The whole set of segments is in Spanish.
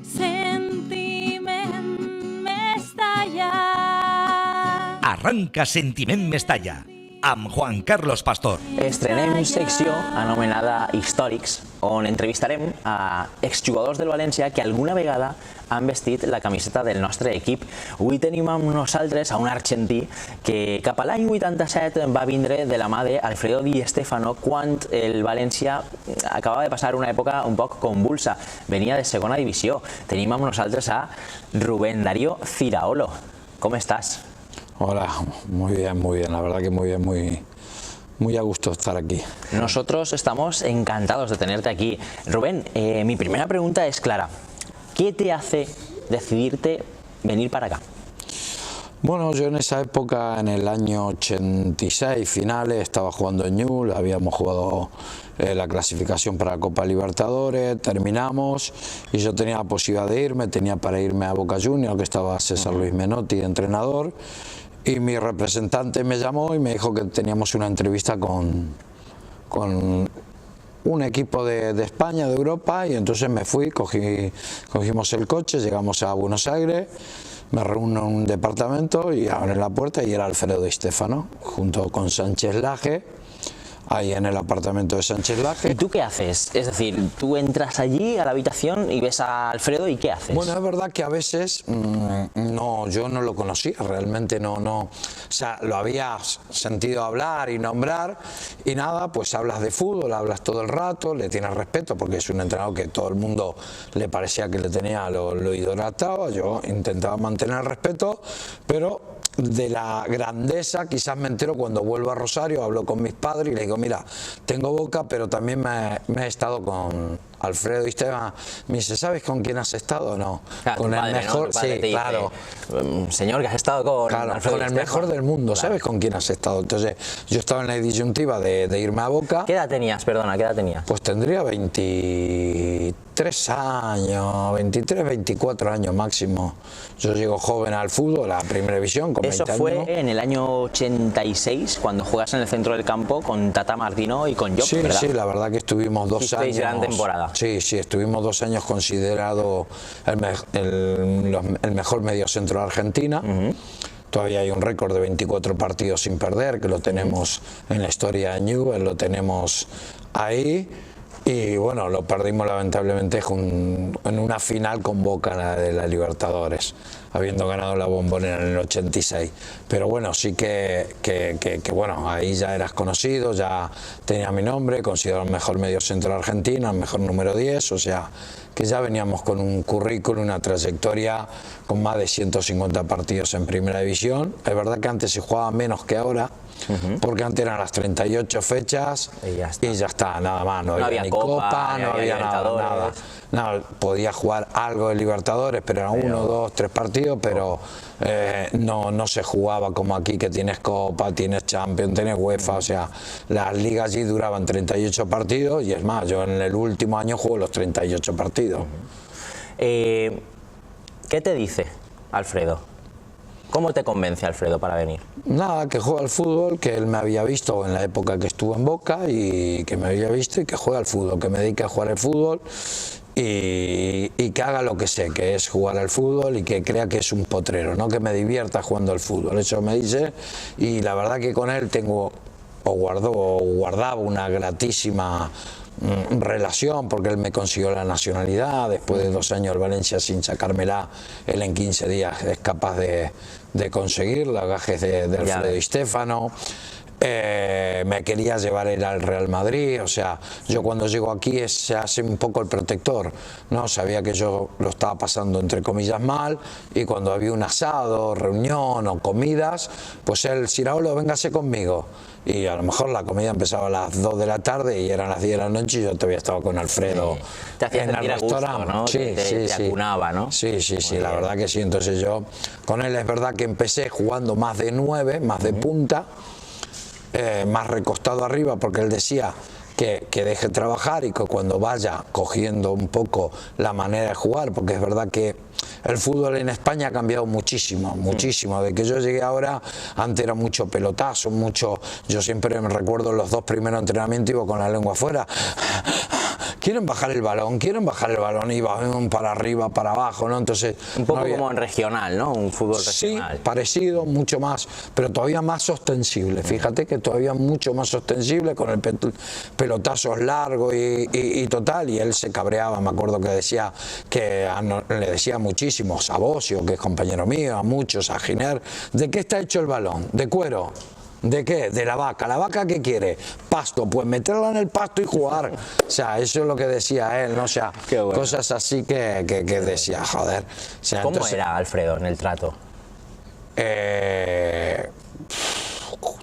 Sentiment Mestalla. Arranca Sentiment Mestalla, amb Juan Carlos Pastor. Estrenem secció anomenada Històrics, on entrevistarem a exjugadors del València que alguna vegada han vestit la camiseta del nostre equip. Avui tenim amb nosaltres a un argentí que cap a l'any 87 va vindre de la mà d'Alfredo Di Stéfano quan el València acabava de passar una època un poc convulsa. Venia de segona divisió. Tenim amb nosaltres a Rubén Darío Ciraolo. Com estàs? Hola, muy bien, la verdad que muy bien, muy a gusto estar aquí. Nosotros estamos encantados de tenerte aquí. Rubén, mi primera pregunta es clara. ¿Qué te hace decidirte venir para acá? Bueno, yo en esa época, en el año 86 finales, estaba jugando en Newell's, habíamos jugado la clasificación para la Copa Libertadores, terminamos y yo tenía la posibilidad de irme, tenía para irme a Boca Juniors, que estaba César Luis Menotti de entrenador, y mi representante me llamó y me dijo que teníamos una entrevista con un equipo de España, de Europa, y entonces me fui, cogimos el coche, llegamos a Buenos Aires, me reúno en un departamento y abren la puerta y era Alfredo Di Stéfano, junto con Sánchez Laje, ahí en el apartamento de Sánchez Laje. ¿Y tú qué haces? Es decir, tú entras allí a la habitación y ves a Alfredo y ¿qué haces? Bueno, es verdad que a veces yo no lo conocía, realmente no, o sea, lo había sentido hablar y nombrar y nada, pues hablas de fútbol, hablas todo el rato, le tienes respeto porque es un entrenador que todo el mundo le parecía que le tenía, lo idolatraba, yo intentaba mantener el respeto, pero de la grandeza quizás me entero cuando vuelvo a Rosario, hablo con mis padres y le digo, mira, tengo Boca, pero también me he estado con Alfredo Di Stéfano. Me dice, ¿sabes con quién has estado? No, claro, con el padre, mejor, ¿no? Sí, claro. Señor, que has estado con Alfredo con el mejor del mundo, claro. ¿Sabes con quién has estado? Entonces, yo estaba en la disyuntiva de irme a Boca. ¿Qué edad tenías? Perdona, ¿qué edad tenías? Pues tendría 23 años, 23, 24 años máximo. Yo llego joven al fútbol, a la primera división, con 20 años. Eso fue en el año 86, cuando juegas en el centro del campo con Tata Martino y con Jock, sí, ¿verdad? Sí, la verdad que estuvimos 2 años. Gran temporada. Sí, estuvimos 2 años considerado el mejor mediocentro de Argentina. Todavía hay un récord de 24 partidos sin perder, que lo tenemos en la historia de Newell's, lo tenemos ahí. Y bueno, lo perdimos lamentablemente en una final con Boca de la Libertadores, habiendo ganado la Bombonera en el 86. Pero bueno, sí que bueno, ahí ya eras conocido, ya tenía mi nombre, considerado el mejor mediocentro de Argentina, el mejor número 10, o sea, que ya veníamos con un currículum, una trayectoria con más de 150 partidos en primera división. Es verdad que antes se jugaba menos que ahora, porque antes eran las 38 fechas y ya está, nada más, no había ni Copa, no había nada. Podía jugar algo de Libertadores, pero eran 1, 2, 3 partidos, pero no se jugaba como aquí, que tienes Copa, tienes Champions, tienes UEFA, o sea, las ligas allí duraban 38 partidos y es más, yo en el último año juego los 38 partidos. ¿Qué te dice Alfredo? ¿Cómo te convence Alfredo para venir? Nada, que juega al fútbol, que él me había visto en la época que estuvo en Boca y que me había visto y que juega al fútbol, que me dedique a jugar al fútbol y que haga lo que sé, que es jugar al fútbol y que crea que es un potrero, no que me divierta jugando al fútbol. Eso me dice y la verdad que con él guardaba una gratísima relación, porque él me consiguió la nacionalidad después de 2 años en Valencia sin sacármela. Él en 15 días es capaz de conseguirla, gajes de Alfredo Di Stéfano. Me quería llevar él al Real Madrid, o sea, yo cuando llego aquí se hace un poco el protector, ¿no? Sabía que yo lo estaba pasando entre comillas mal y cuando había un asado, reunión o comidas, pues él, Ciraolo, véngase conmigo. Y a lo mejor la comida empezaba a las 2 de la tarde y eran las 10 de la noche y yo todavía estaba con Alfredo en el restaurante. ¿No? Te acunaba, ¿no? Sí, la verdad que sí. Entonces yo con él es verdad que empecé jugando más de 9, más de punta, más recostado arriba, porque él decía que deje trabajar y que cuando vaya cogiendo un poco la manera de jugar, porque es verdad que el fútbol en España ha cambiado muchísimo, muchísimo. De que yo llegué ahora, antes era mucho pelotazo, yo siempre me recuerdo los 2 primeros entrenamientos, iba con la lengua afuera, quieren bajar el balón, y van para arriba, para abajo, ¿no? Entonces, un poco como en regional, ¿no? Un fútbol regional. Sí, parecido, mucho más, pero todavía más ostensible. Fíjate que todavía mucho más ostensible, con el pelotazos largos y total, y él se cabreaba, me acuerdo que decía que le decía muchísimos a Bocio, que es compañero mío, a muchos, a Giner, ¿de qué está hecho el balón? ¿De cuero? ¿De qué? De la vaca. ¿La vaca qué quiere? Pasto. Pues meterla en el pasto y jugar. O sea, eso es lo que decía él, ¿no? O sea, bueno, cosas así que decía, joder. O sea, ¿cómo entonces, era Alfredo en el trato?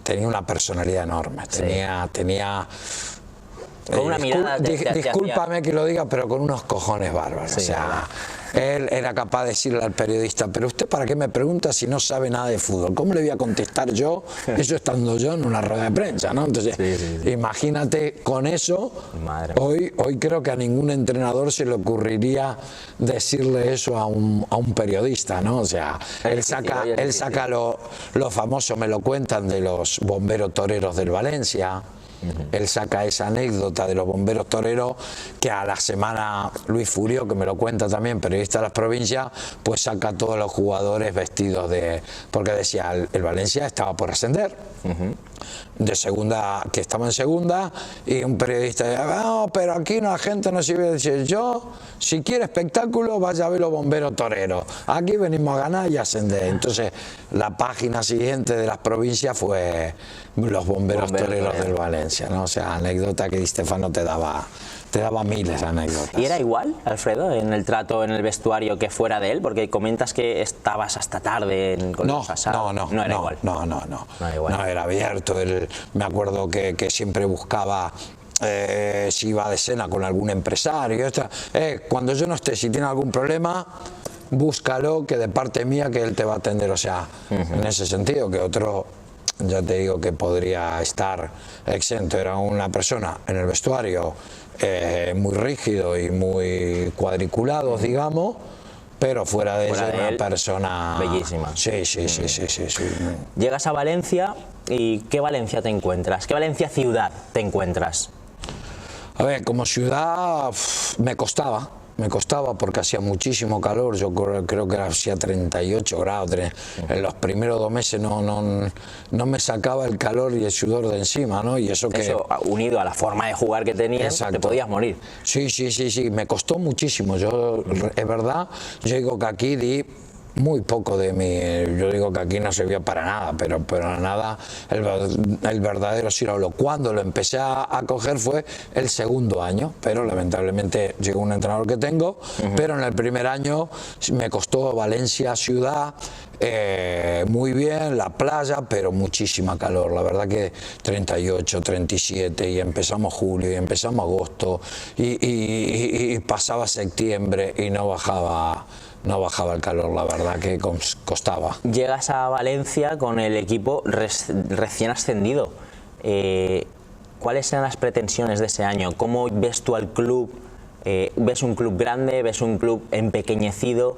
Tenía una personalidad enorme. Sí. Tenía con una mirada discúlpame que lo diga, pero con unos cojones bárbaros. Sí, o sea, él era capaz de decirle al periodista, pero usted para qué me pregunta si no sabe nada de fútbol, ¿cómo le voy a contestar yo, eso estando yo en una rueda de prensa, ¿no? Entonces, imagínate con eso. Hoy creo que a ningún entrenador se le ocurriría decirle eso a un periodista, ¿no? O sea, él saca lo famoso, me lo cuentan, de los bomberos toreros del Valencia. Él saca esa anécdota de los bomberos toreros, que a la semana Luis Furio, que me lo cuenta también, periodista de las provincias, pues saca a todos los jugadores vestidos de... Porque decía, el Valencia estaba por ascender, de segunda, que estaba en segunda, y un periodista decía, no, pero aquí la gente no sirve. Decir, yo, si quiere espectáculo, vaya a ver los bomberos toreros. Aquí venimos a ganar y ascender. Entonces, la página siguiente de las provincias fue los bomberos toreros del Valencia, ¿no? O sea, anécdota que Di Stéfano te daba miles de anécdotas. ¿Y era igual, Alfredo, en el trato, en el vestuario, que fuera de él? Porque comentas que estabas hasta tarde con los asados. No era igual. No, era abierto. Él, me acuerdo que siempre buscaba... si iba de cena con algún empresario, cuando yo no esté, si tiene algún problema, búscalo, que de parte mía que él te va a atender. O sea, en ese sentido, que otro, ya te digo, que podría estar exento, era una persona en el vestuario muy rígido y muy cuadriculado, digamos, pero fuera de eso, una persona bellísima. Sí. Llegas a Valencia, ¿y qué Valencia te encuentras? ¿Qué Valencia ciudad te encuentras? A ver, como ciudad me costaba porque hacía muchísimo calor. Yo creo que hacía 38 grados. En los primeros 2 meses no me sacaba el calor y el sudor de encima, ¿no? Y eso unido a la forma de jugar que tenías, te podías morir. Sí, me costó muchísimo. Yo, es verdad, yo digo que aquí di muy poco de mí. Yo digo que aquí no servía para nada, pero nada, el verdadero Cirolo. Cuando lo empecé a coger fue el segundo año, pero lamentablemente llegó un entrenador que tengo, pero en el primer año me costó Valencia ciudad, muy bien, la playa, pero muchísima calor. La verdad que 38, 37, y empezamos julio, y empezamos agosto, y pasaba septiembre y no bajaba el calor, la verdad que costaba. Llegas a Valencia con el equipo recién ascendido. ¿Cuáles eran las pretensiones de ese año? ¿Cómo ves tú al club? ¿Ves un club grande? ¿Ves un club empequeñecido?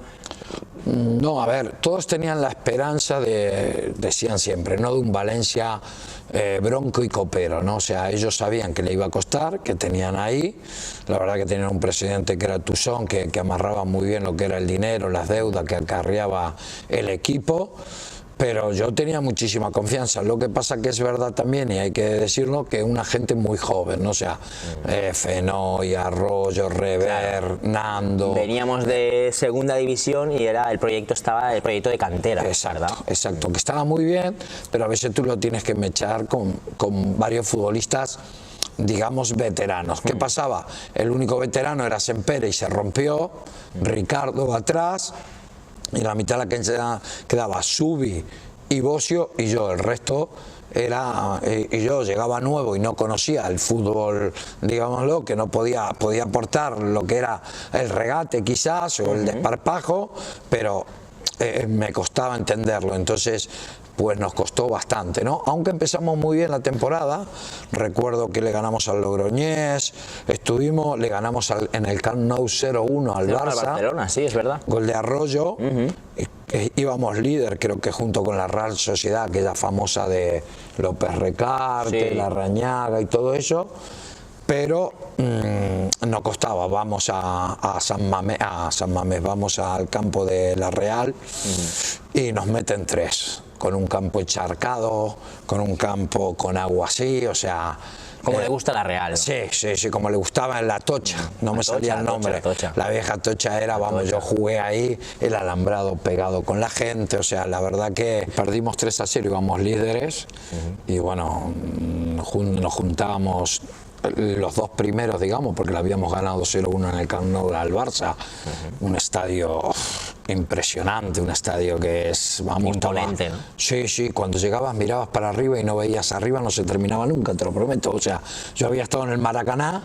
No, a ver, todos tenían la esperanza decían siempre, ¿no?, de un Valencia bronco y copero, ¿no? O sea, ellos sabían que le iba a costar, que tenían ahí, la verdad que tenían un presidente que era Tuzón, que amarraba muy bien lo que era el dinero, las deudas que acarreaba el equipo. Pero yo tenía muchísima confianza. Lo que pasa que es verdad también, y hay que decirlo, que una gente muy joven, ¿no? O sea, Fenoy, Arroyo, Rever, Nando. Veníamos de segunda división y el proyecto de cantera. Exacto, que estaba muy bien, pero a veces tú lo tienes que mechar con varios futbolistas, digamos, veteranos. ¿Qué pasaba? El único veterano era Sempere y se rompió, Ricardo atrás, y la mitad de la cancha quedaba Subi y Bocio y yo. El resto era, y yo llegaba nuevo y no conocía el fútbol, digámoslo, que no podía aportar lo que era el regate quizás o el desparpajo, pero me costaba entenderlo. Entonces, pues nos costó bastante, ¿no? Aunque empezamos muy bien la temporada, recuerdo que le ganamos al Logroñés, le ganamos en el Camp Nou 0-1 al Barça. Al Barcelona, sí, es verdad. Gol de Arroyo, íbamos líder, creo que junto con la Real Sociedad, aquella famosa de López Recarte, la Rañaga y todo eso. pero no costaba. Vamos a San Mamés, vamos al campo de La Real y nos meten 3, con un campo encharcado, con un campo con agua así, o sea... Como le gusta La Real, ¿no? Sí, como le gustaba en La Tocha, no me salía el nombre. La vieja Tocha era, vamos, yo jugué ahí, el alambrado pegado con la gente, o sea, la verdad que perdimos 3-0, íbamos líderes y bueno, nos juntábamos los 2 primeros, digamos, porque le habíamos ganado 0-1 en el Camp Nou al Barça, un estadio impresionante, un estadio que es, vamos, imponente, ¿no? Sí, cuando llegabas mirabas para arriba y no veías arriba, no se terminaba nunca, te lo prometo. O sea, yo había estado en el Maracaná,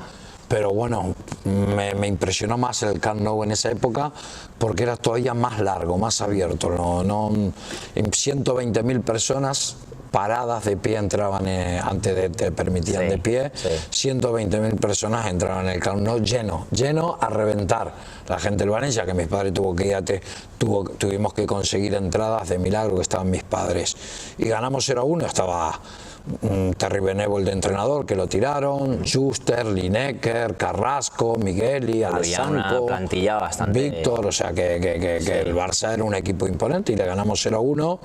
pero bueno, me impresionó más el Camp Nou en esa época porque era todavía más largo, más abierto. 120.000 personas paradas de pie entraban, antes te permitían de pie, 120.000 personas entraban en el Camp Nou lleno a reventar. La gente del Valencia, que mis padres tuvimos que conseguir entradas de milagro, que estaban mis padres, y ganamos 0-1, estaba Terry Benevol de entrenador, que lo tiraron, Schuster, Lineker, Carrasco, Migueli, Alessandro, había una plantilla bastante... Víctor, o sea que el Barça era un equipo imponente y le ganamos 0-1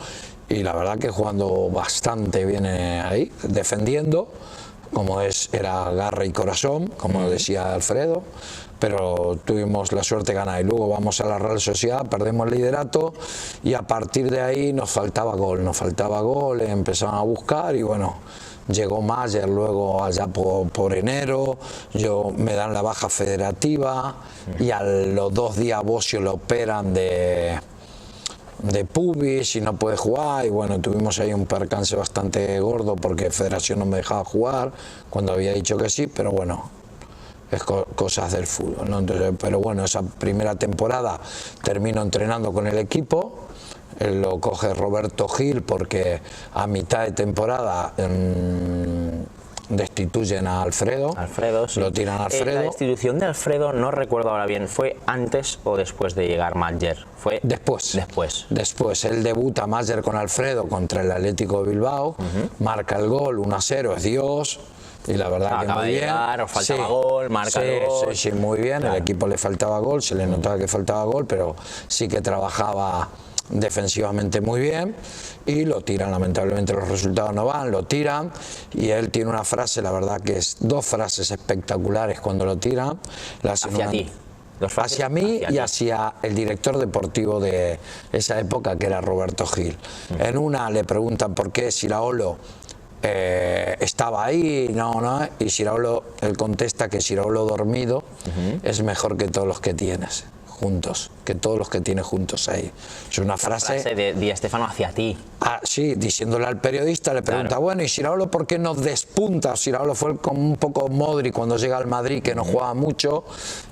y la verdad que jugando bastante bien ahí, defendiendo, como era garra y corazón, como decía Alfredo, pero tuvimos la suerte de ganar y luego vamos a la Real Sociedad, perdemos el liderato y a partir de ahí nos faltaba gol, empezaron a buscar y bueno, llegó Mayer luego allá por enero, me dan la baja federativa y a los 2 días Bossio lo operan de pubis y no puede jugar y bueno, tuvimos ahí un percance bastante gordo porque Federación no me dejaba jugar cuando había dicho que sí, pero bueno, es cosas del fútbol, ¿no? Entonces, pero bueno, esa primera temporada termino entrenando con el equipo, lo coge Roberto Gil porque a mitad de temporada destituyen a Alfredo, sí. Lo tiran a Alfredo. La destitución de Alfredo, no recuerdo ahora bien, ¿fue antes o después de llegar Mayer? Fue después. Él debuta Mayer con Alfredo contra el Atlético de Bilbao, marca el gol 1-0, es Dios. Y la verdad que muy bien. Llegar, os faltaba gol, marca el gol. Sí, muy bien. Claro. El equipo le faltaba gol, se le notaba que faltaba gol, pero sí que trabajaba defensivamente muy bien y lo tiran, lamentablemente los resultados no van, lo tiran y él tiene una frase, la verdad que es 2 frases espectaculares cuando lo tiran. Hacia ti. Hacia mí y hacia el director deportivo de esa época que era Roberto Gil. En una le preguntan por qué Siraolo estaba ahí, y Siraolo, él contesta que Siraolo dormido es mejor que todos los que tienes juntos, que todos los que tienes juntos ahí. Es una frase de Di Stéfano hacia ti. Sí, diciéndole al periodista, le pregunta, claro, bueno, ¿y Siraolo por qué no despunta? Siraolo fue como un poco Modric cuando llega al Madrid, que no jugaba mucho,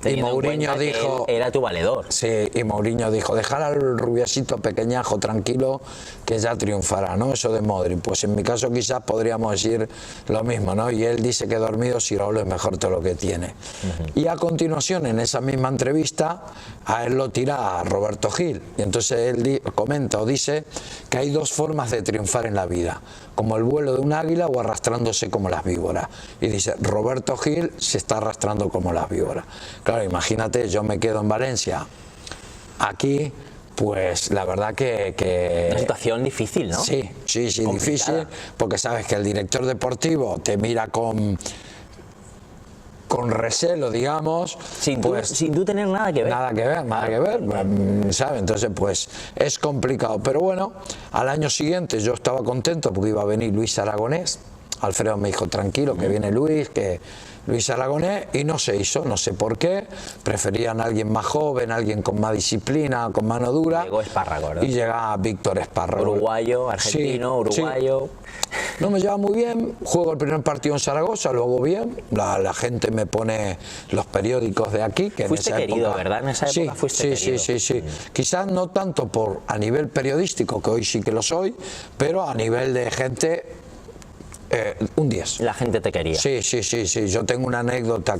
y Mourinho dijo... Era tu valedor. Sí, y Mourinho dijo, dejar al rubiasito pequeñajo tranquilo, que ya triunfará, ¿no? Eso de Modric. Pues en mi caso quizás podríamos decir lo mismo, ¿no? Y él dice que dormido Siraolo es mejor todo lo que tiene. Y a continuación, en esa misma entrevista, a él lo tira a Roberto Gil. Y entonces él comenta o dice que hay 2 formas de triunfar en la vida, como el vuelo de un águila o arrastrándose como las víboras. Y dice, Roberto Gil se está arrastrando como las víboras. Claro, imagínate, yo me quedo en Valencia, aquí, pues la verdad que... Una situación difícil, ¿no? Sí, difícil, porque sabes que el director deportivo te mira con recelo, digamos, sin tú tener nada que ver. Nada que ver, ¿sabes? Entonces, pues es complicado. Pero bueno, al año siguiente yo estaba contento porque iba a venir Luis Aragonés. Alfredo me dijo, tranquilo, que viene Luis Aragonés, y no se hizo, no sé por qué. Preferían a alguien más joven, alguien con más disciplina, con mano dura. Llegó Espárrago, ¿verdad? Y llega Víctor Espárrago. Uruguayo, argentino, uruguayo. No me lleva muy bien, juego el primer partido en Zaragoza, lo hago bien, la gente me pone los periódicos de aquí. Que fuiste en esa querido, época, ¿verdad? En esa época fuiste querido. Sí. Quizás no tanto a nivel periodístico, que hoy sí que lo soy, pero a nivel de gente, un 10. La gente te quería. Sí. Yo tengo una anécdota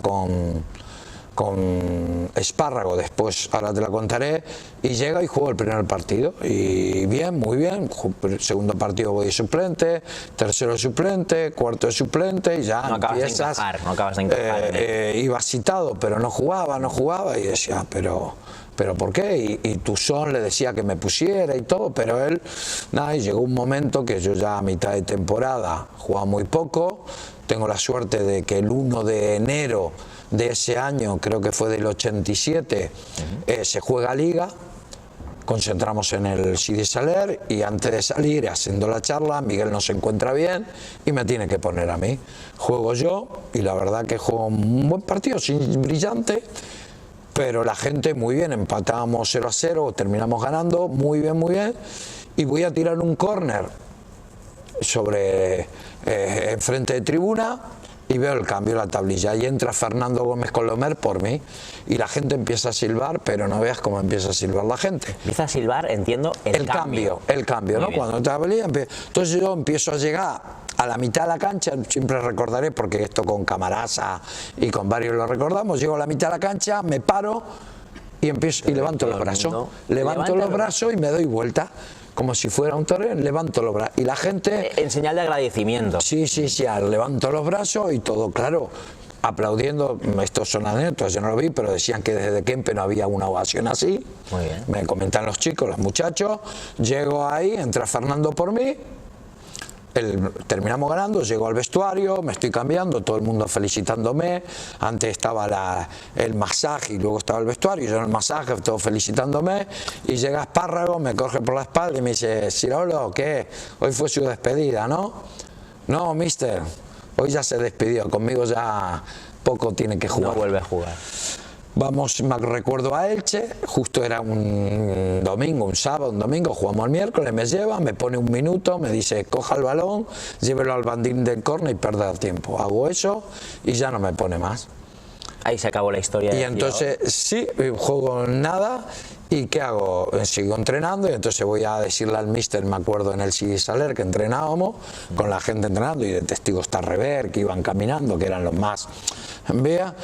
con Espárrago, después ahora te la contaré, y llega y juego el primer partido y bien, muy bien. Segundo partido voy de suplente, tercero de suplente, cuarto de suplente, y ya no empiezas, no acabas de encajar. iba citado pero no jugaba y decía pero ¿por qué? Y Tuzón le decía que me pusiera y todo, pero él, nada, y llegó un momento que yo ya a mitad de temporada jugaba muy poco. Tengo la suerte de que el 1 de enero de ese año, creo que fue del 87, se juega Liga, concentramos en el Sidi Saler, y antes de salir, haciendo la charla, Miguel no se encuentra bien y me tiene que poner a mí. Juego yo, y la verdad que juego un buen partido, sin brillante, pero la gente muy bien, empatábamos 0-0, terminamos ganando, muy bien, y voy a tirar un córner sobre enfrente de tribuna y veo el cambio en la tablilla y entra Fernando Gómez Colomer por mí y la gente empieza a silbar, pero no veas cómo empieza a silbar la gente. Empieza a silbar, entiendo, el cambio, ¿no? Bien. Cuando tablilla, entonces yo empiezo a llegar a la mitad de la cancha, siempre recordaré porque esto con Camarasa y con varios lo recordamos, llego a la mitad de la cancha, me paro y empiezo y levanto los brazos, levanto los brazos y me doy vuelta. Como si fuera un torero, levanto los brazos. Y la gente... En señal de agradecimiento. Sí, levanto los brazos y todo, claro, aplaudiendo. Estos son anécdotas, yo no lo vi, pero decían que desde Kempe no había una ovación así. Muy bien. Me comentan los chicos, los muchachos. Llego ahí, entra Fernando por mí. Terminamos ganando, llego al vestuario, me estoy cambiando, todo el mundo felicitándome. Antes estaba el masaje y luego estaba el vestuario, yo en el masaje, todos felicitándome, y llega Espárrago, me coge por la espalda y me dice: Sirolo, ¿qué? Hoy fue su despedida, ¿no? No, mister, hoy ya se despidió, conmigo ya poco tiene que jugar. No vuelve a jugar. Vamos, me recuerdo a Elche, justo era un domingo, un sábado, un domingo, jugamos el miércoles, me lleva, me pone un minuto, me dice: coja el balón, llévelo al bandín del córner y perda tiempo. Hago eso y ya no me pone más. Ahí se acabó la historia. Y entonces, sí, juego nada. ¿Y qué hago? Sigo entrenando y entonces voy a decirle al míster, me acuerdo en el Sidi Saler que entrenábamos, con la gente entrenando, y de testigo está Rever, que iban caminando, que eran los más... Vea,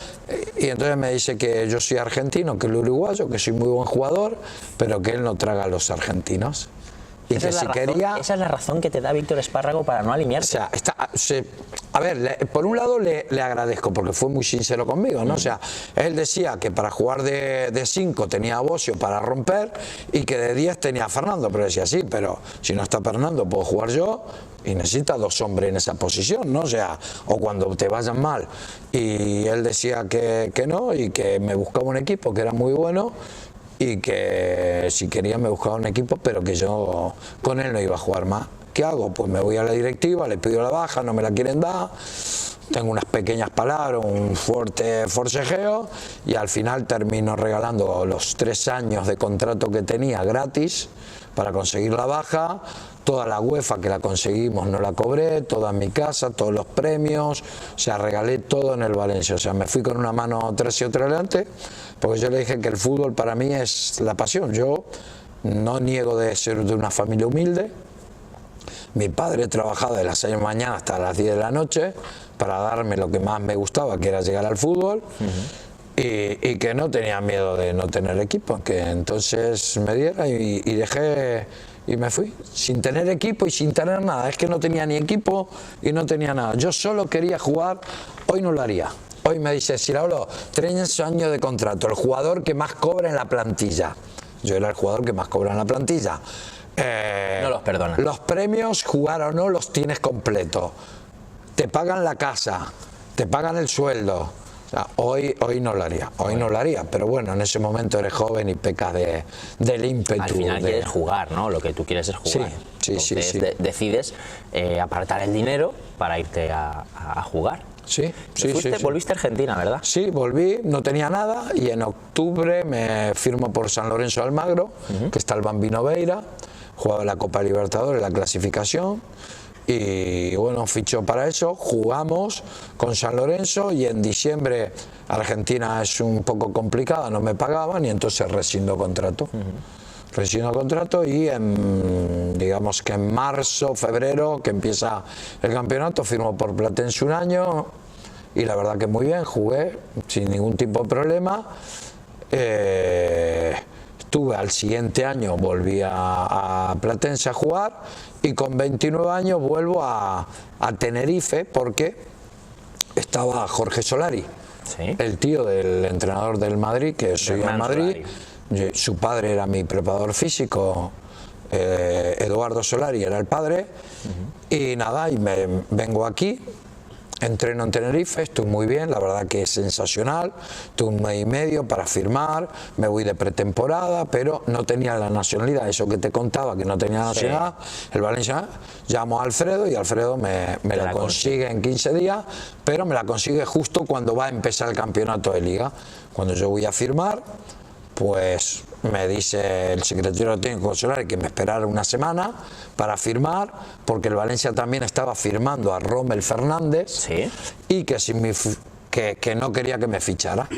y entonces me dice que yo soy argentino, que el uruguayo, que soy muy buen jugador, pero que él no traga a los argentinos. Y que si quería... Esa es la razón que te da Víctor Espárrago para no alinearse. O sea, a ver, por un lado le agradezco porque fue muy sincero conmigo, ¿no? O sea, él decía que para jugar de 5 tenía a Bocio para romper y que de 10 tenía a Fernando, pero decía: sí, pero si no está Fernando puedo jugar yo, y necesita 2 hombres en esa posición, ¿no? O sea, o cuando te vayan mal. Y él decía que no, y que me buscaba un equipo que era muy bueno, y que si quería me buscaba un equipo, pero que yo con él no iba a jugar más. ¿Qué hago? Pues me voy a la directiva, le pido la baja, no me la quieren dar, tengo unas pequeñas palabras, un fuerte forcejeo, y al final termino regalando los 3 años de contrato que tenía gratis para conseguir la baja. Toda la UEFA que la conseguimos no la cobré, toda mi casa, todos los premios, o sea, regalé todo en el Valencia. O sea, me fui con una mano atrás y otra adelante, porque yo le dije que el fútbol para mí es la pasión. Yo no niego de ser de una familia humilde. Mi padre trabajaba de las 6 de la mañana hasta las 10 de la noche para darme lo que más me gustaba, que era llegar al fútbol. Y que no tenía miedo de no tener equipo, que entonces me diera y dejé... Y me fui, sin tener equipo y sin tener nada. Es que no tenía ni equipo y no tenía nada. Yo solo quería jugar, hoy no lo haría. Hoy me dice: Siraulo, 3 años de contrato, el jugador que más cobra en la plantilla. Yo era el jugador que más cobra en la plantilla. No los perdona. Los premios, jugar o no, los tienes completo. Te pagan la casa, te pagan el sueldo. O sea, hoy no lo haría, no lo haría, pero bueno, en ese momento eres joven y pecas del ímpetu. Al final quieres jugar, ¿no? Lo que tú quieres es jugar. Sí. Decides apartar el dinero para irte a jugar. Sí. Volviste a Argentina, ¿verdad? Sí, volví, no tenía nada, y en octubre me firmo por San Lorenzo de Almagro, que está el Bambino Veira, jugaba la Copa Libertadores, la clasificación. Y bueno, fichó para eso, jugamos con San Lorenzo, y en diciembre Argentina es un poco complicada, no me pagaban, y entonces rescindo contrato. Rescindo contrato, y digamos que en marzo, febrero, que empieza el campeonato, firmo por Platense un año y la verdad que muy bien, jugué sin ningún tipo de problema. Estuve al siguiente año, volví a Platense a jugar y con 29 años vuelvo a Tenerife porque estaba Jorge Solari, Sí. el tío del entrenador del Madrid, que soy en Madrid. Su padre era mi preparador físico, Eduardo Solari era el padre. Y nada, y me vengo aquí. Entreno en Tenerife, estoy muy bien, la verdad que es sensacional. Tuve un mes y medio para firmar, me voy de pretemporada, pero no tenía la nacionalidad, eso que te contaba, que no tenía nacionalidad. El Valencia, llamo a Alfredo y Alfredo me la consigue en 15 días, pero me la consigue justo cuando va a empezar el campeonato de liga. Cuando yo voy a firmar, pues me dice el secretario técnico Solari que me esperara una semana para firmar, porque el Valencia también estaba firmando a Rommel Fernández. Sí. Y que, que no quería que me fichara.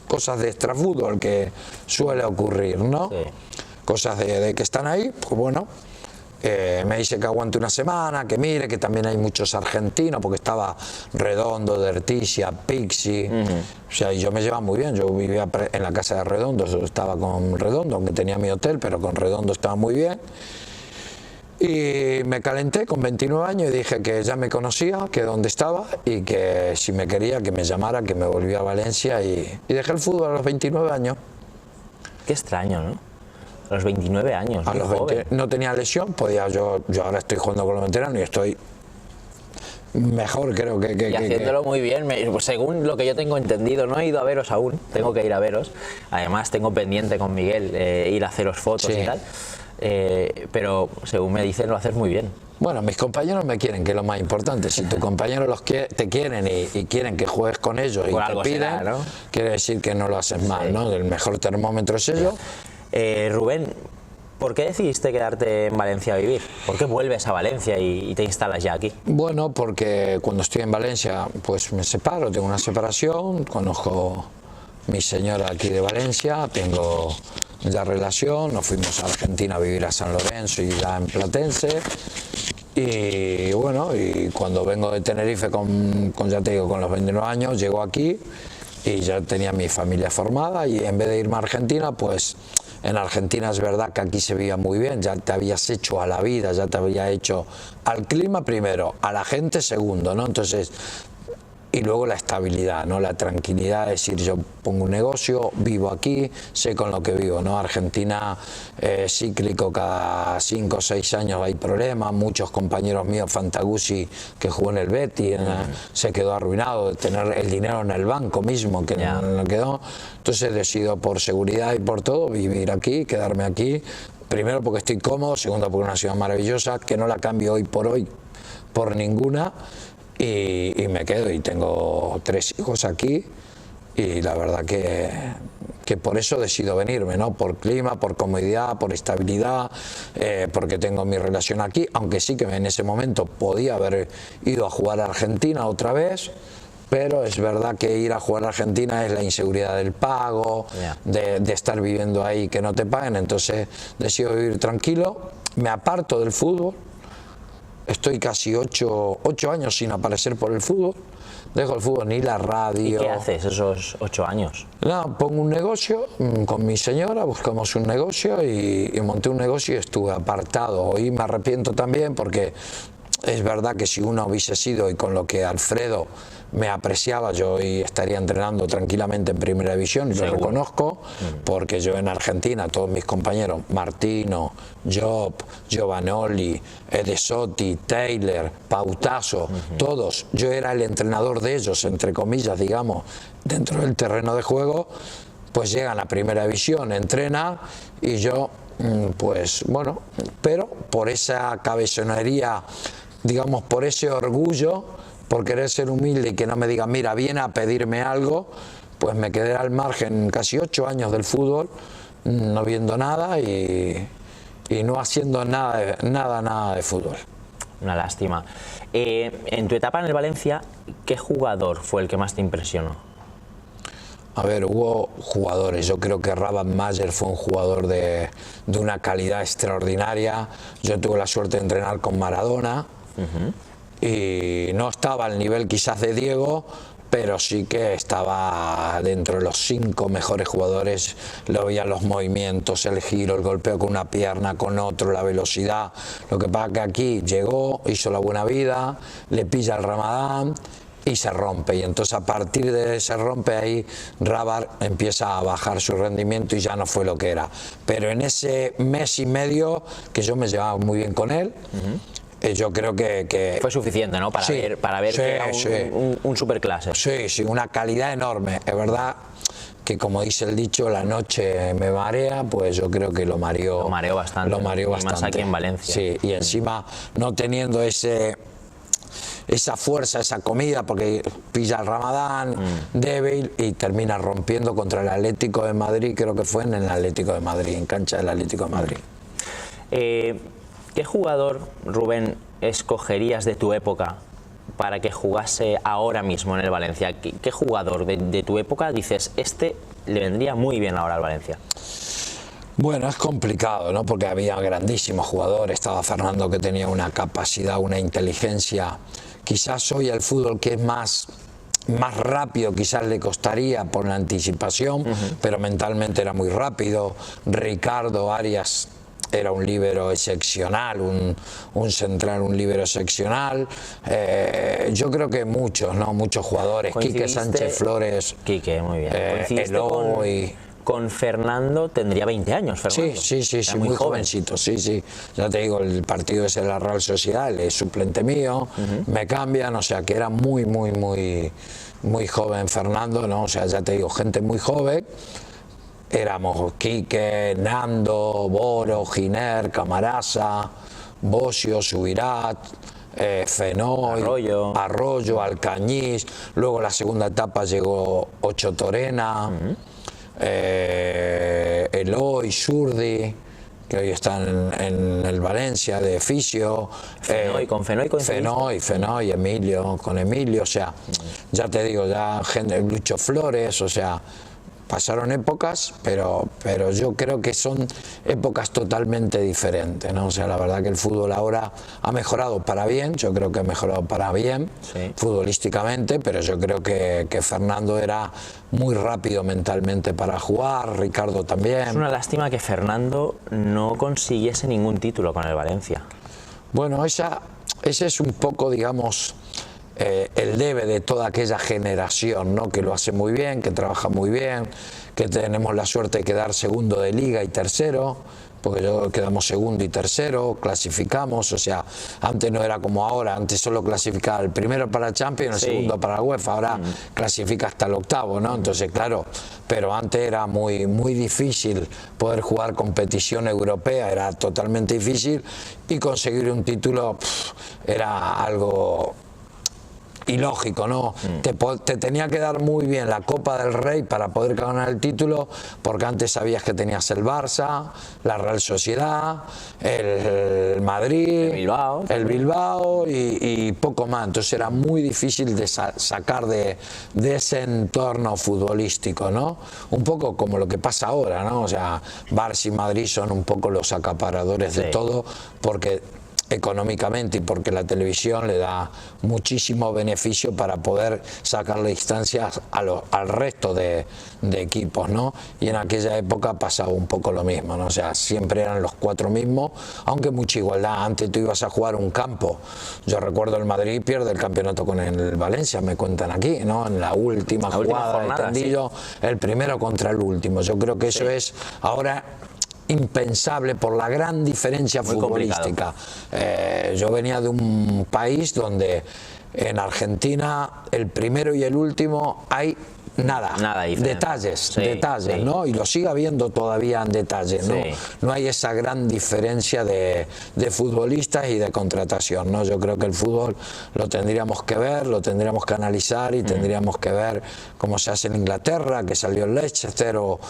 Cosas de extrafútbol que suele ocurrir, ¿no? Sí. Cosas de que están ahí, pues bueno. Me dice que aguante una semana, que mire, que también hay muchos argentinos, porque estaba Redondo, Derticia, Pixi. O sea, y yo me llevaba muy bien. Yo vivía en la casa de Redondo, estaba con Redondo, aunque tenía mi hotel, pero con Redondo estaba muy bien. Y me calenté con 29 años y dije que ya me conocía, que dónde estaba y que si me quería que me llamara, que me volvía a Valencia y dejé el fútbol a los 29 años. Qué extraño, ¿no? A los 29 años, A los 20, no tenía lesión, podía yo ahora estoy jugando con los veteranos y estoy mejor, creo que... Y haciéndolo muy bien, según lo que yo tengo entendido, no he ido a veros aún, tengo que ir a veros, además tengo pendiente con Miguel ir a haceros fotos y tal, pero según me dicen lo haces muy bien. Bueno, mis compañeros me quieren, que es lo más importante. Si tus compañeros te quieren y quieren que juegues con ellos y te piden, será, ¿no? Quiere decir que no lo haces mal, ¿no? El mejor termómetro es ello. Rubén, ¿por qué decidiste quedarte en Valencia a vivir? ¿Por qué vuelves a Valencia y te instalas ya aquí? Bueno, porque cuando estoy en Valencia pues me separo, tengo una separación, conozco a mi señora aquí de Valencia, tengo ya relación, nos fuimos a Argentina a vivir a San Lorenzo y ya en Platense. Y bueno, y cuando vengo de Tenerife ya te digo, con los 29 años, llego aquí y ya tenía mi familia formada y en vez de irme a Argentina, pues en Argentina es verdad que aquí se vivía muy bien, ya te habías hecho a la vida, ya te había hecho al clima primero, a la gente segundo, ¿no? Entonces, y luego la estabilidad, ¿no? La tranquilidad, es decir, yo pongo un negocio, vivo aquí, sé con lo que vivo, ¿no? Argentina cíclico, cada 5 o 6 años hay problemas, muchos compañeros míos, Fantaguzzi, que jugó en el Betis, se quedó arruinado de tener el dinero en el banco mismo, que no quedó. Entonces decido por seguridad y por todo vivir aquí, quedarme aquí, primero porque estoy cómodo, segundo porque es una ciudad maravillosa, que no la cambio hoy por ninguna. Y me quedo y tengo 3 hijos aquí y la verdad que por eso decido venirme, ¿no? Por clima, por comodidad, por estabilidad, porque tengo mi relación aquí, aunque sí que en ese momento podía haber ido a jugar a Argentina otra vez, pero es verdad que ir a jugar a Argentina es la inseguridad del pago, de estar viviendo ahí que no te paguen, entonces decido vivir tranquilo, me aparto del fútbol. Estoy casi 8 años sin aparecer por el fútbol, dejo el fútbol ni la radio. ¿Y qué haces esos 8 años? No, pongo un negocio con mi señora, buscamos un negocio y monté un negocio y estuve apartado. Hoy me arrepiento también porque es verdad que si uno hubiese sido y con lo que Alfredo me apreciaba, yo hoy estaría entrenando tranquilamente en Primera División y lo reconozco, porque yo en Argentina, todos mis compañeros, Martino, Job, Giovanoli, Edesotti, Taylor, Pautaso, todos, yo era el entrenador de ellos, entre comillas, digamos, dentro del terreno de juego, pues llegan a Primera División, entrenan y yo, pues bueno, pero por esa cabezonería, digamos, por ese orgullo, por querer ser humilde y que no me digan, mira, viene a pedirme algo, pues me quedé al margen casi 8 años del fútbol, no viendo nada y no haciendo nada de fútbol. Una lástima. En tu etapa en el Valencia, ¿qué jugador fue el que más te impresionó? A ver, hubo jugadores, yo creo que Rabat Mayer fue un jugador de una calidad extraordinaria, yo tuve la suerte de entrenar con Maradona, y no estaba al nivel quizás de Diego, pero sí que estaba dentro de los 5 mejores jugadores. Lo veía los movimientos, el giro, el golpeo con una pierna, con otro, la velocidad. Lo que pasa que aquí llegó, hizo la buena vida, le pilla el Ramadán y se rompe, y entonces a partir de ese rompe ahí Rabat empieza a bajar su rendimiento y ya no fue lo que era. Pero en ese mes y medio que yo me llevaba muy bien con él, yo creo que fue suficiente, ¿no? Para sí, ver sí, que era sí. un superclase. Sí, sí, una calidad enorme. Es verdad que, como dice el dicho, la noche me marea, pues yo creo que lo mareó. Lo mareó bastante. Lo mareó bastante. Y más aquí en Valencia. Sí, y encima no teniendo esa fuerza, esa comida, porque pilla el Ramadán, débil, y termina rompiendo contra el Atlético de Madrid, creo que fue en el Atlético de Madrid, en cancha del Atlético de Madrid. ¿Qué jugador, Rubén, escogerías de tu época para que jugase ahora mismo en el Valencia? ¿Qué jugador de tu época dices, este le vendría muy bien ahora al Valencia? Bueno, es complicado, ¿no? Porque había grandísimos jugadores. Estaba Fernando, que tenía una capacidad, una inteligencia. Quizás hoy el fútbol, que es más rápido, quizás le costaría por la anticipación, pero mentalmente era muy rápido. Ricardo Arias era un líbero excepcional, un central, un líbero excepcional. Yo creo que muchos, ¿no? Muchos jugadores. Quique Sánchez Flores. Quique, muy bien. Eloy. Con Fernando, tendría 20 años, Fernando. Sí, muy jovencito, sí. Ya te digo, el partido es de la Real Sociedad, él es suplente mío, me cambian, o sea que era muy joven Fernando, ¿no? O sea, ya te digo, gente muy joven. Éramos Quique, Nando, Boro, Giner, Camarasa, Bocio, Subirat, Fenoy, Arroyo, Alcañiz. Luego la segunda etapa llegó Ocho Torena, Eloy, Surdi, que hoy están en el Valencia de fisio. Fenoy, Emilio, con Emilio, o sea, ya te digo, ya gente, Lucho Flores, o sea, pasaron épocas, pero yo creo que son épocas totalmente diferentes, ¿no? O sea, la verdad que el fútbol ahora ha mejorado para bien, yo creo que ha mejorado para bien, futbolísticamente, pero yo creo que Fernando era muy rápido mentalmente para jugar, Ricardo también. Es una lástima que Fernando no consiguiese ningún título con el Valencia. Bueno, ese es un poco, digamos, el debe de toda aquella generación, ¿no? Que lo hace muy bien, que trabaja muy bien, que tenemos la suerte de quedar segundo de liga y tercero, porque quedamos segundo y tercero, clasificamos, o sea, antes no era como ahora, antes solo clasificaba el primero para Champions, el segundo para UEFA, ahora clasifica hasta el octavo, ¿no? Entonces, claro, pero antes era muy difícil poder jugar competición europea, era totalmente difícil, y conseguir un título era algo ilógico, ¿no? Te tenía que dar muy bien la Copa del Rey para poder ganar el título, porque antes sabías que tenías el Barça, la Real Sociedad, el Madrid, el Bilbao y poco más. Entonces era muy difícil de sacar de ese entorno futbolístico, ¿no? Un poco como lo que pasa ahora, ¿no? O sea, Barça y Madrid son un poco los acaparadores de todo, porque económicamente y porque la televisión le da muchísimo beneficio para poder sacarle distancias al resto de equipos, ¿no? Y en aquella época pasaba un poco lo mismo, ¿no? O sea, siempre eran los 4 mismos, aunque mucha igualdad. Antes tú ibas a jugar un campo. Yo recuerdo el Madrid pierde el campeonato con el Valencia, me cuentan aquí, ¿no? En la última jugada del Tendillo, el primero contra el último. Yo creo que eso es ahora impensable por la gran diferencia futbolística. Yo venía de un país donde en Argentina el primero y el último hay nada detalles, ¿no? Y lo sigue habiendo todavía en detalles, ¿no? No hay esa gran diferencia de futbolistas y de contratación, ¿no? Yo creo que el fútbol lo tendríamos que ver, lo tendríamos que analizar y tendríamos que ver cómo se hace en Inglaterra, que salió en Leicester, o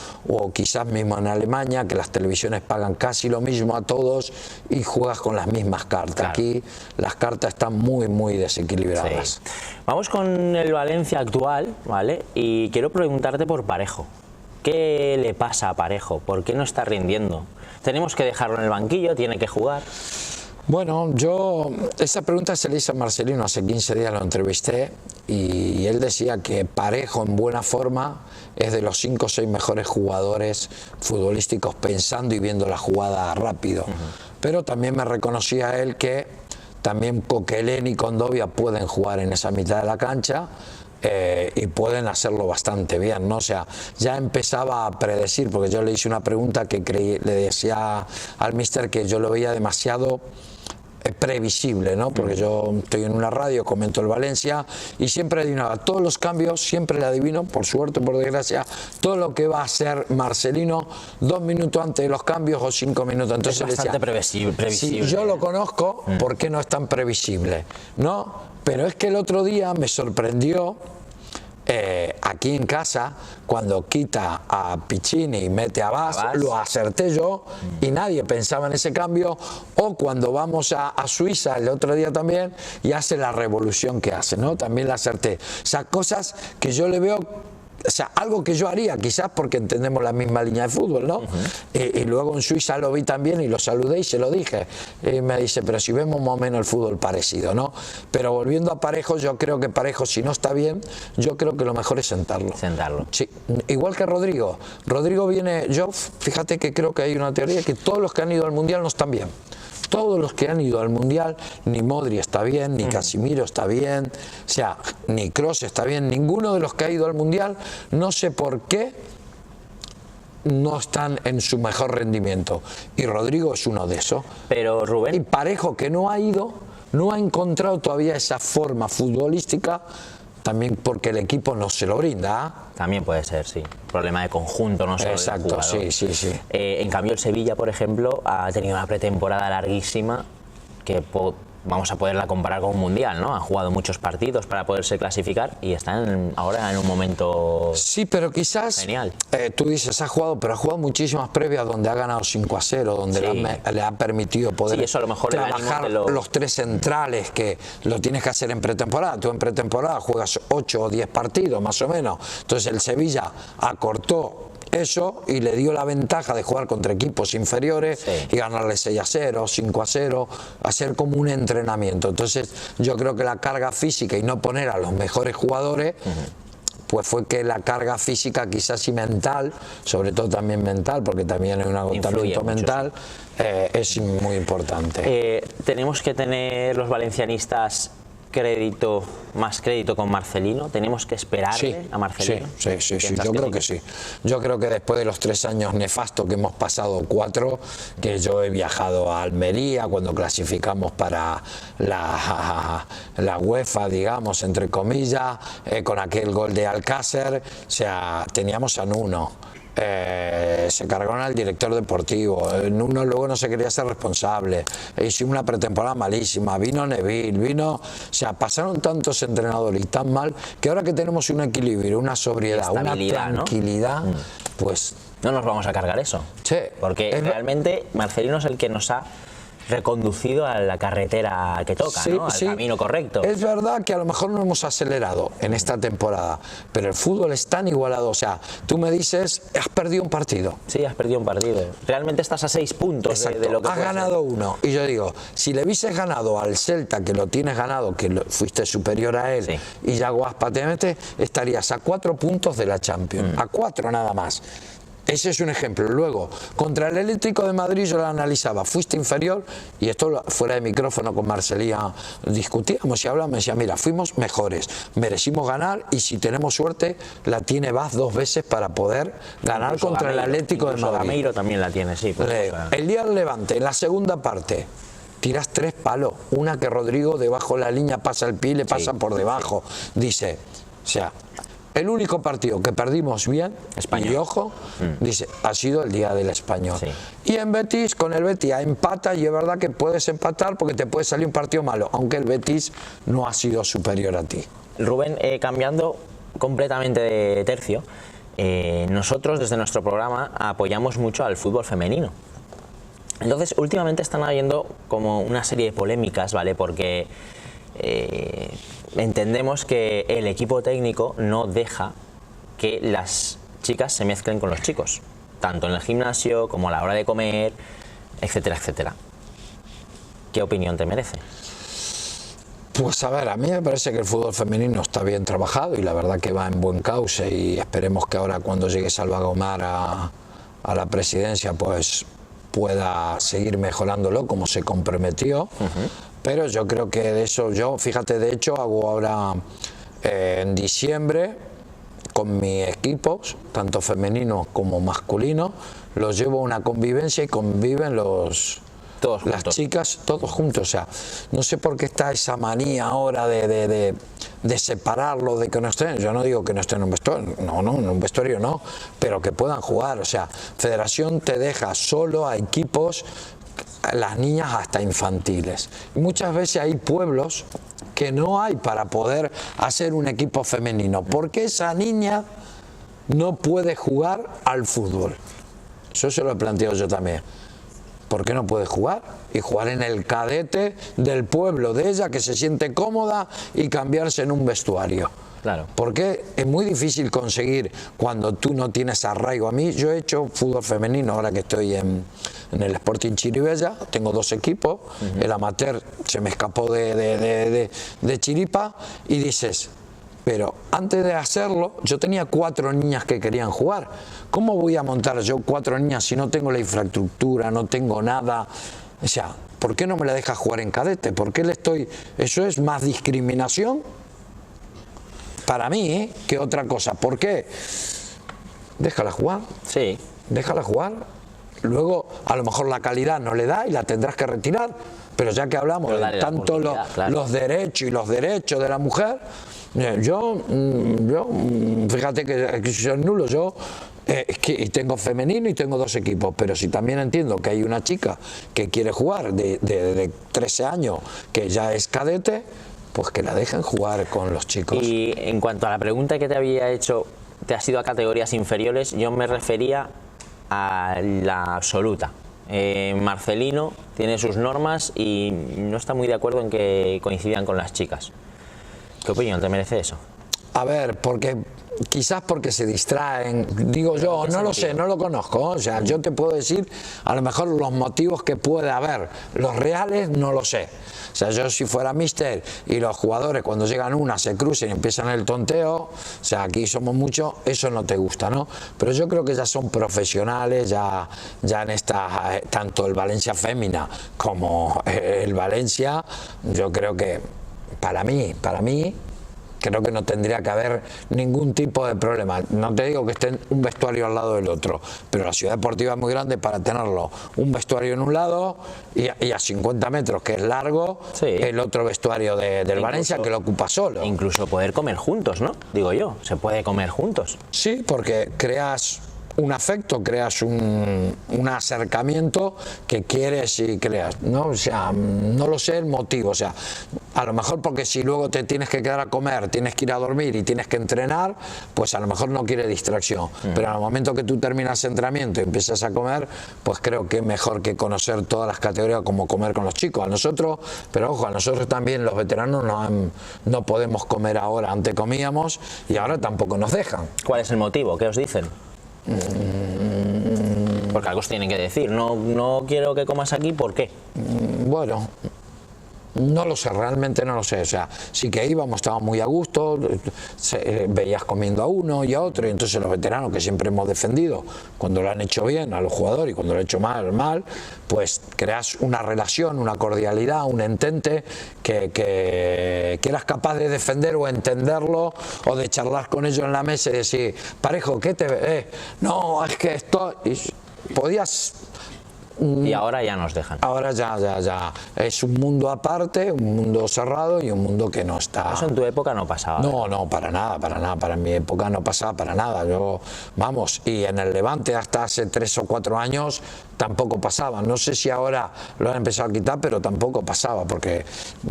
quizás mismo en Alemania, que las televisiones pagan casi lo mismo a todos y juegas con las mismas cartas. Aquí las cartas están muy desequilibradas. Vamos con el Valencia actual, ¿vale? Y quiero preguntarte por Parejo. ¿Qué le pasa a Parejo? ¿Por qué no está rindiendo? ¿Tenemos que dejarlo en el banquillo? ¿Tiene que jugar? Bueno, yo esa pregunta se le hice a Marcelino hace 15 días, lo entrevisté y él decía que Parejo en buena forma es de los 5 o 6 mejores jugadores futbolísticos pensando y viendo la jugada rápido. Pero también me reconocía él que también Coquelin y Condovia pueden jugar en esa mitad de la cancha. Y pueden hacerlo bastante bien, ¿no? O sea, ya empezaba a predecir, porque yo le hice una pregunta que le decía al míster que yo lo veía demasiado previsible, ¿no? Porque yo estoy en una radio, comento el Valencia y siempre adivinaba todos los cambios, siempre le adivino, por suerte, por desgracia, todo lo que va a hacer Marcelino 2 minutos antes de los cambios o 5 minutos. Entonces es bastante previsible. Si yo lo conozco, ¿por qué no es tan previsible? ¿No? Pero es que el otro día me sorprendió aquí en casa, cuando quita a Piccini y mete a Bas, lo acerté yo y nadie pensaba en ese cambio. O cuando vamos a Suiza el otro día también y hace la revolución que hace, ¿no? También la acerté. O sea, cosas que yo le veo, o sea, algo que yo haría, quizás porque entendemos la misma línea de fútbol, ¿no? Y luego en Suiza lo vi también y lo saludé y se lo dije. Y me dice, pero si vemos más o menos el fútbol parecido, ¿no? Pero volviendo a Parejo, yo creo que Parejo, si no está bien, yo creo que lo mejor es sentarlo. Sentarlo. Sí, igual que Rodrigo. Rodrigo viene, yo fíjate que creo que hay una teoría que todos los que han ido al Mundial no están bien. Todos los que han ido al Mundial, ni Modri está bien, ni Casemiro está bien, o sea, ni Kroos está bien, ninguno de los que ha ido al Mundial, no sé por qué no están en su mejor rendimiento. Y Rodrigo es uno de esos. Pero Rubén... Y Parejo, que no ha ido, no ha encontrado todavía esa forma futbolística, también porque el equipo no se lo brinda. También puede ser, sí. Problema de conjunto, no solo exacto, del jugador. sí. En cambio, el Sevilla, por ejemplo, ha tenido una pretemporada larguísima que vamos a poderla comparar con un mundial, ¿no? Han jugado muchos partidos para poderse clasificar y están ahora en un momento... Sí, pero quizás... Genial. Tú dices, ha jugado, pero ha jugado muchísimas previas donde ha ganado 5-0, donde le ha permitido poder eso a lo mejor trabajar los 3 centrales que lo tienes que hacer en pretemporada. Tú en pretemporada juegas 8 o 10 partidos, más o menos. Entonces el Sevilla acortó eso y le dio la ventaja de jugar contra equipos inferiores y ganarle 6-0, 5-0, hacer como un entrenamiento. Entonces yo creo que la carga física y no poner a los mejores jugadores, pues fue que la carga física quizás y mental, sobre todo también mental, porque también hay un agotamiento mental, es muy importante. Tenemos que tener los valencianistas más crédito con Marcelino. ¿Tenemos que esperarle a Marcelino? Sí, yo creo que sí. Yo creo que después de los 3 años nefastos que hemos pasado, 4, que yo he viajado a Almería cuando clasificamos para la UEFA, digamos, entre comillas, con aquel gol de Alcácer, o sea, teníamos a Nuno. Se cargaron al director deportivo, uno luego no se quería ser responsable, hicimos una pretemporada malísima, vino Neville, o sea, pasaron tantos entrenadores y tan mal que ahora que tenemos un equilibrio, una sobriedad, una tranquilidad, ¿no? Pues no nos vamos a cargar eso, porque realmente Marcelino es el que nos ha reconducido a la carretera que toca, ¿no? Al camino correcto. Es verdad que a lo mejor no hemos acelerado en esta temporada, pero el fútbol es tan igualado. O sea, tú me dices, has perdido un partido. Sí, has perdido un partido. Realmente estás a 6 puntos de lo que has ganado uno. Y yo digo, si le hubieses ganado al Celta, que lo tienes ganado, que fuiste superior a él, y Yago Aspas te mete, estarías a 4 puntos de la Champions. A 4 nada más. Ese es un ejemplo. Luego, contra el Atlético de Madrid yo lo analizaba, fuiste inferior, y esto fuera de micrófono con Marcelino discutíamos y hablábamos, me decía, mira, fuimos mejores, merecimos ganar y si tenemos suerte la tiene Vaz 2 veces para poder ganar contra el Atlético de Madrid. Gameiro también la tiene, sí. El día del Levante, en la segunda parte, tiras 3 palos, una que Rodrigo debajo de la línea pasa el pie y le pasa por debajo, dice, o sea... El único partido que perdimos bien, y ojo, dice, ha sido el día del Español. Y en Betis, con el Betis empata, y es verdad que puedes empatar porque te puede salir un partido malo, aunque el Betis no ha sido superior a ti. Rubén, cambiando completamente de tercio, nosotros desde nuestro programa apoyamos mucho al fútbol femenino. Entonces, últimamente están habiendo como una serie de polémicas, ¿vale? Porque... entendemos que el equipo técnico no deja que las chicas se mezclen con los chicos, tanto en el gimnasio como a la hora de comer, etcétera, etcétera. ¿qué opinión te merece? Pues a ver, a mí me parece que el fútbol femenino está bien trabajado y la verdad que va en buen cauce, y esperemos que ahora cuando llegue Salva Gomar a la presidencia pues pueda seguir mejorándolo como se comprometió. Pero yo creo que de eso, fíjate, de hecho hago ahora en diciembre con mis equipos, tanto femeninos como masculinos, los llevo a una convivencia y conviven las chicas todos juntos. O sea, no sé por qué está esa manía ahora de separarlo, de que no estén. Yo no digo que no estén en un vestuario, no, en un vestuario no, pero que puedan jugar. O sea, Federación te deja solo a equipos, las niñas hasta infantiles. Y muchas veces hay pueblos que no hay para poder hacer un equipo femenino, porque esa niña no puede jugar al fútbol. Eso se lo he planteado yo también. ¿Por qué no puede jugar? Y jugar en el cadete del pueblo de ella, que se siente cómoda, y cambiarse en un vestuario. Claro. Porque es muy difícil conseguir cuando tú no tienes arraigo. A mí, yo he hecho fútbol femenino ahora que estoy en el Sporting Chirivella, tengo 2 equipos, el amateur se me escapó de Chiripa, y dices, pero antes de hacerlo yo tenía 4 niñas que querían jugar. ¿Cómo voy a montar yo 4 niñas si no tengo la infraestructura, no tengo nada? O sea, ¿por qué no me la dejas jugar en cadete? ¿Por qué le estoy...? Eso es más discriminación para mí, que otra cosa. ¿Por qué? Déjala jugar. Sí. Déjala jugar. Luego, a lo mejor la calidad no le da y la tendrás que retirar. Pero ya que hablamos de tanto los derechos y los derechos de la mujer, yo fíjate que soy nulo, y tengo femenino y tengo 2 equipos, pero si también entiendo que hay una chica que quiere jugar de 13 años, que ya es cadete, pues que la dejen jugar con los chicos. Y en cuanto a la pregunta que te había hecho, te has ido a categorías inferiores, yo me refería a la absoluta. Marcelino tiene sus normas y no está muy de acuerdo en que coincidan con las chicas. ¿Qué opinión te merece eso? A ver, quizás porque se distraen, digo yo, no lo sé, no lo conozco. O sea, yo te puedo decir a lo mejor los motivos que puede haber, los reales no lo sé. O sea, yo si fuera míster y los jugadores cuando llegan se crucen y empiezan el tonteo, o sea, aquí somos muchos, eso no te gusta, ¿no? Pero yo creo que ya son profesionales, ya en esta, tanto el Valencia Fémina como el Valencia, yo creo que para mí, creo que no tendría que haber ningún tipo de problema. No te digo que estén un vestuario al lado del otro, pero la ciudad deportiva es muy grande para tenerlo un vestuario en un lado y a 50 metros, que es largo, sí, el otro vestuario del Valencia, que lo ocupa solo. Incluso poder comer juntos, ¿no? Digo yo, se puede comer juntos. Sí, porque creas un afecto, creas un acercamiento que quieres y creas, ¿no? O sea, no lo sé el motivo, o sea, a lo mejor porque si luego te tienes que quedar a comer, tienes que ir a dormir y tienes que entrenar, pues a lo mejor no quiere distracción, pero al momento que tú terminas entrenamiento y empiezas a comer, pues creo que es mejor que conocer todas las categorías, como comer con los chicos. A nosotros, pero ojo, a nosotros también los veteranos no podemos comer ahora, antes comíamos y ahora tampoco nos dejan. ¿Cuál es el motivo? ¿Qué os dicen? Porque algo os tienen que decir, no quiero que comas aquí, ¿por qué? Bueno, no lo sé, realmente no lo sé. O sea, sí que íbamos, estábamos muy a gusto, veías comiendo a uno y a otro, y entonces los veteranos, que siempre hemos defendido cuando lo han hecho bien a los jugadores y cuando lo han hecho mal, pues creas una relación, una cordialidad, un entente que eras capaz de defender o entenderlo, o de charlar con ellos en la mesa y decir, Parejo, ¿qué te ves? No, es que esto... podías... Y ahora ya nos dejan. Ahora ya. Es un mundo aparte, un mundo cerrado y un mundo que no está... Eso en tu época no pasaba. No, para nada. Para mi época no pasaba para nada. Vamos, y en el Levante hasta hace 3 o 4 años tampoco pasaba. No sé si ahora lo han empezado a quitar, pero tampoco pasaba, porque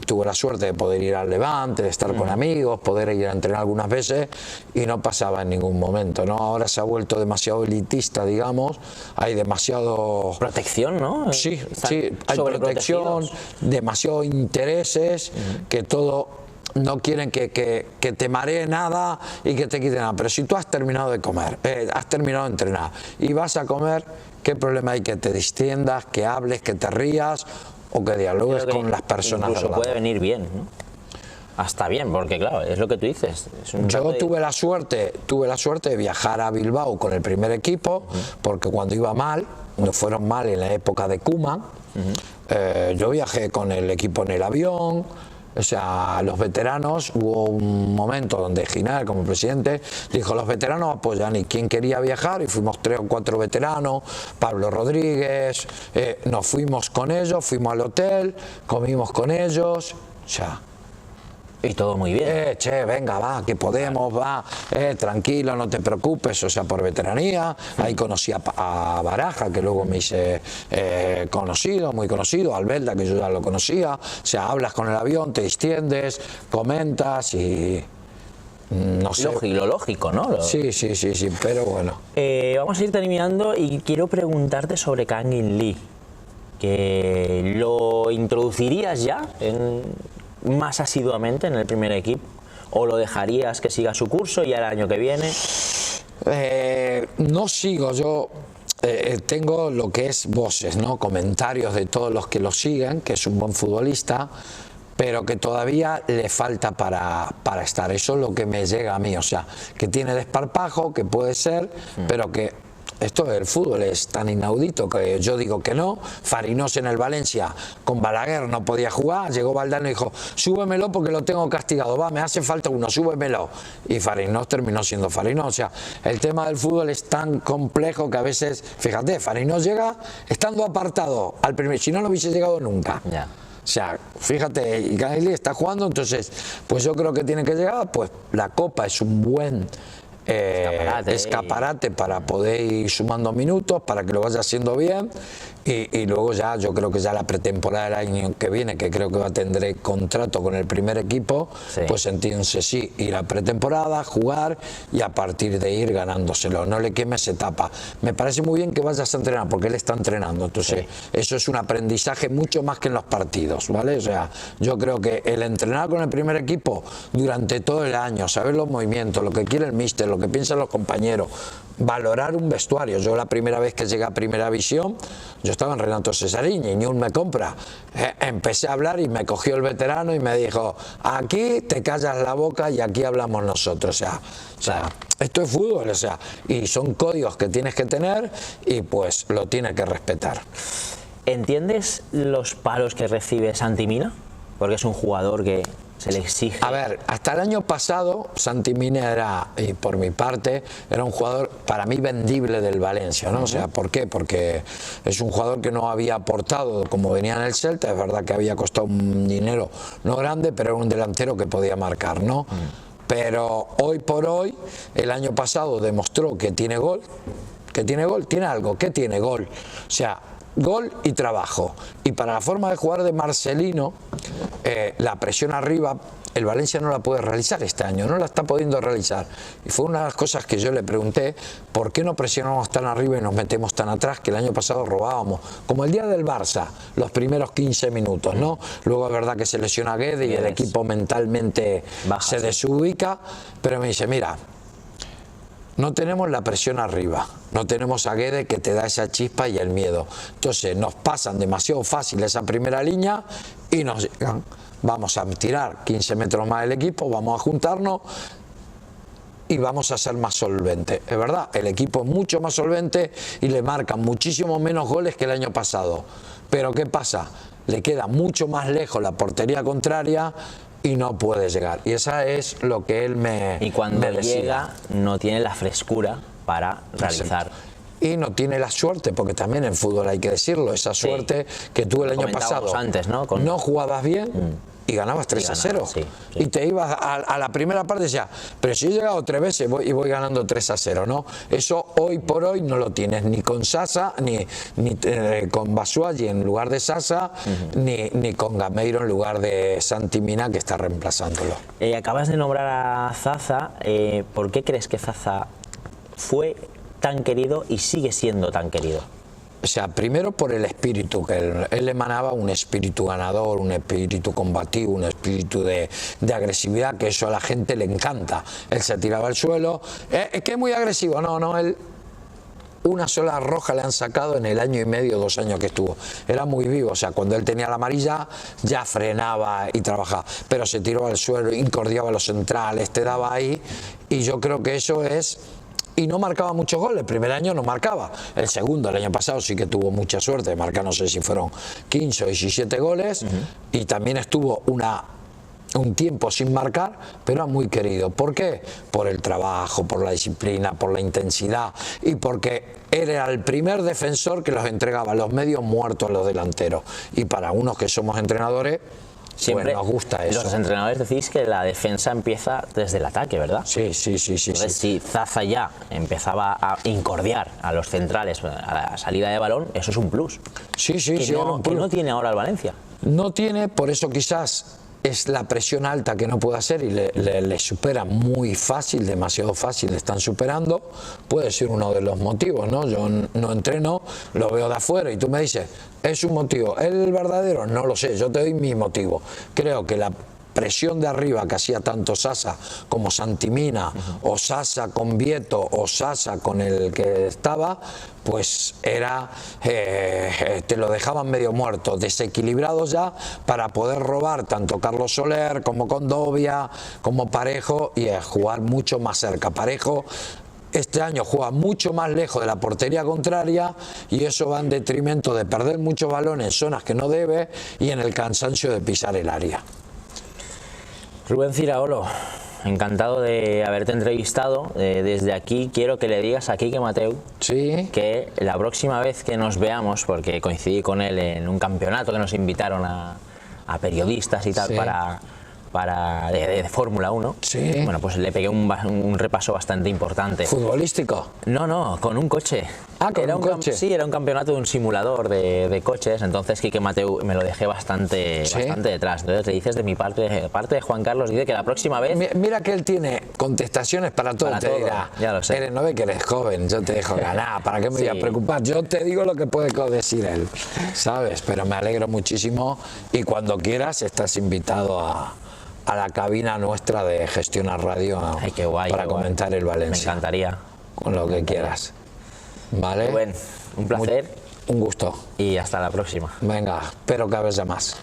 tuve la suerte de poder ir al Levante, de estar con amigos, poder ir a entrenar algunas veces, y no pasaba en ningún momento, ¿no? Ahora se ha vuelto demasiado elitista, digamos, hay demasiado... Protección, ¿no? Sí, hay protección, demasiados intereses, que todo... No quieren que te maree nada y que te quite nada. Pero si tú has terminado de comer, has terminado de entrenar y vas a comer, ¿qué problema hay que te distiendas, que hables, que te rías o que dialogues Creo que con las personas. incluso al lado. puede venir bien, ¿no? Hasta bien, porque claro, es lo que tú dices. Es un Yo rato de- tuve la suerte de viajar a Bilbao con el primer equipo, porque cuando iba mal, no fueron mal en la época de Koeman, yo viajé con el equipo en el avión. O sea, los veteranos, hubo un momento donde Giner, como presidente, dijo: los veteranos apoyan, y quien quería viajar, y fuimos 3 o 4 veteranos, Pablo Rodríguez, nos fuimos con ellos, fuimos al hotel, comimos con ellos, o sea... Y todo muy bien. Che, venga, va, que podemos, va, tranquilo, no te preocupes, o sea, por veteranía. Ahí conocí a Baraja, que luego me hice conocido, muy conocido, Albelda, que yo ya lo conocía. O sea, hablas con el avión, te extiendes, comentas y... no sé. Lo lógico, ¿no? Sí, pero bueno. Vamos a ir terminando y quiero preguntarte sobre Kang In Lee, que lo introducirías ya más asiduamente en el primer equipo, o lo dejarías que siga su curso y al año que viene. No sigo, yo tengo lo que es voces, ¿no? Comentarios de todos los que lo siguen, que es un buen futbolista, pero que todavía le falta para estar. Eso es lo que me llega a mí, o sea, que tiene desparpajo, que puede ser, pero que esto del fútbol es tan inaudito que yo digo que no. Farinós en el Valencia con Balaguer no podía jugar, llegó Valdano y dijo: súbemelo porque lo tengo castigado, va, me hace falta uno, súbemelo, y Farinós terminó siendo Farinós. O sea, el tema del fútbol es tan complejo que a veces, fíjate, Farinós llega estando apartado al primer, si no, no hubiese llegado nunca. Ya. O sea, fíjate, y Kang In Lee está jugando, entonces pues yo creo que tiene que llegar. Pues la Copa es un buen escaparate para poder ir sumando minutos, para que lo vaya haciendo bien, y luego ya yo creo que ya la pretemporada del año que viene, que creo que va a tener contrato con el primer equipo, sí. Pues entonces sí, ir a pretemporada, jugar y a partir de ir ganándoselo, no le quemes etapa. Me parece muy bien que vayas a entrenar porque él está entrenando, entonces sí. Eso es un aprendizaje mucho más que en los partidos, ¿vale? O sea, yo creo que el entrenar con el primer equipo durante todo el año, saber los movimientos, lo que quiere el míster, lo que piensan los compañeros, valorar un vestuario. Yo la primera vez que llegué a Primera División, yo estaba en Renato Cesarín y Ñul me compra. Empecé a hablar y me cogió el veterano y me dijo: aquí te callas la boca y aquí hablamos nosotros. O sea, esto es fútbol, o sea, y son códigos que tienes que tener y pues lo tienes que respetar. ¿Entiendes los palos que recibe Santi Mina? Porque es un jugador que se le exige. A ver, hasta el año pasado Santi Mina era, y por mi parte, era un jugador para mí vendible del Valencia, ¿no? O sea, ¿por qué? Porque es un jugador que no había aportado como venía en el Celta. Es verdad que había costado un dinero no grande, pero era un delantero que podía marcar, ¿no? Pero hoy por hoy, el año pasado demostró que tiene gol, tiene algo, que tiene gol. O sea, gol y trabajo. Y para la forma de jugar de Marcelino, la presión arriba, el Valencia no la puede realizar este año, no la está pudiendo realizar. Y fue una de las cosas que yo le pregunté: ¿por qué no presionamos tan arriba y nos metemos tan atrás? Que el año pasado robábamos, como el día del Barça, los primeros 15 minutos, ¿no? Luego es verdad que se lesiona Guede y el equipo mentalmente se desubica, pero me dice: mira, no tenemos la presión arriba, no tenemos a Guede que te da esa chispa y el miedo. Entonces nos pasan demasiado fácil esa primera línea y nos llegan. Vamos a tirar 15 metros más el equipo, vamos a juntarnos y vamos a ser más solventes. Es verdad, el equipo es mucho más solvente y le marcan muchísimo menos goles que el año pasado. Pero ¿qué pasa? Le queda mucho más lejos la portería contraria y no puede llegar. Y esa es lo que él me Y cuando me decía. llega, no tiene la frescura para realizar. Y no tiene la suerte, porque también en fútbol hay que decirlo, esa suerte que tú el año pasado antes, ¿no? No jugabas bien y ganabas 3-0. Sí. Y te ibas a la primera parte y decías: pero si he llegado 3 veces y voy ganando 3-0, ¿no? Eso hoy por hoy no lo tienes ni con Sasa, ni con Batshuayi en lugar de Sasa, ni con Gameiro en lugar de Santi Mina, que está reemplazándolo. Acabas de nombrar a Zaza. ¿Por qué crees que Zaza fue tan querido y sigue siendo tan querido? O sea, primero por el espíritu, que él emanaba un espíritu ganador, un espíritu combativo, un espíritu de agresividad, que eso a la gente le encanta. Él se tiraba al suelo, es que es muy agresivo, no, él una sola roja le han sacado en el año y medio, 2 años que estuvo. Era muy vivo, o sea, cuando él tenía la amarilla ya frenaba y trabajaba, pero se tiró al suelo, incordiaba los centrales, te daba ahí, y yo creo que eso es... Y no marcaba muchos goles, el primer año no marcaba, el segundo, el año pasado sí que tuvo mucha suerte de marcar, no sé si fueron 15 o 17 goles, y también estuvo un tiempo sin marcar, pero era muy querido. ¿Por qué? Por el trabajo, por la disciplina, por la intensidad y porque era el primer defensor que los entregaba los medios muertos a los delanteros. Y para unos que somos entrenadores, siempre pues nos gusta eso. Los entrenadores decís que la defensa empieza desde el ataque, ¿verdad? Sí. Entonces, si Zaza ya empezaba a incordiar a los centrales a la salida de balón, eso es un plus. Sí, que no tiene ahora el Valencia. No tiene, por eso quizás es la presión alta que no puede hacer y le supera muy fácil, demasiado fácil, le están superando. Puede ser uno de los motivos, ¿no? Yo no entreno, lo veo de afuera y tú me dices, ¿es un motivo? ¿El verdadero? No lo sé, yo te doy mi motivo. Creo que la presión de arriba que hacía tanto Sasa como Santimina, o Sasa con Vieto, o Sasa con el que estaba, pues era, te lo dejaban medio muerto, desequilibrado ya para poder robar tanto Carlos Soler como Condovia, como Parejo, y jugar mucho más cerca. Parejo este año juega mucho más lejos de la portería contraria y eso va en detrimento de perder muchos balones en zonas que no debe y en el cansancio de pisar el área. Rubén Ciraolo, encantado de haberte entrevistado. Desde aquí quiero que le digas a Quique Mateu que la próxima vez que nos veamos, porque coincidí con él en un campeonato que nos invitaron a periodistas y tal de Fórmula 1, bueno, pues le pegué un repaso bastante importante. ¿Futbolístico? No, con un coche. Ah, con un coche. Sí, era un campeonato de un simulador de coches, entonces Quique Mateu me lo dejé bastante detrás. Entonces le dices de mi parte de Juan Carlos, dice que la próxima vez... Mira que él tiene contestaciones para todo, te dirá, ya lo sé. No ve que eres joven, yo te dejo ganar, ¿para qué me voy a preocupar? Yo te digo lo que puede decir él, ¿sabes? Pero me alegro muchísimo y cuando quieras estás invitado a la cabina nuestra de Gestionar Radio. Ay, qué guay, para comentar el Valencia. Me encantaría. Con lo que quieras. ¿Vale? Bueno, un placer. Un gusto. Y hasta la próxima. Venga, espero que haya más.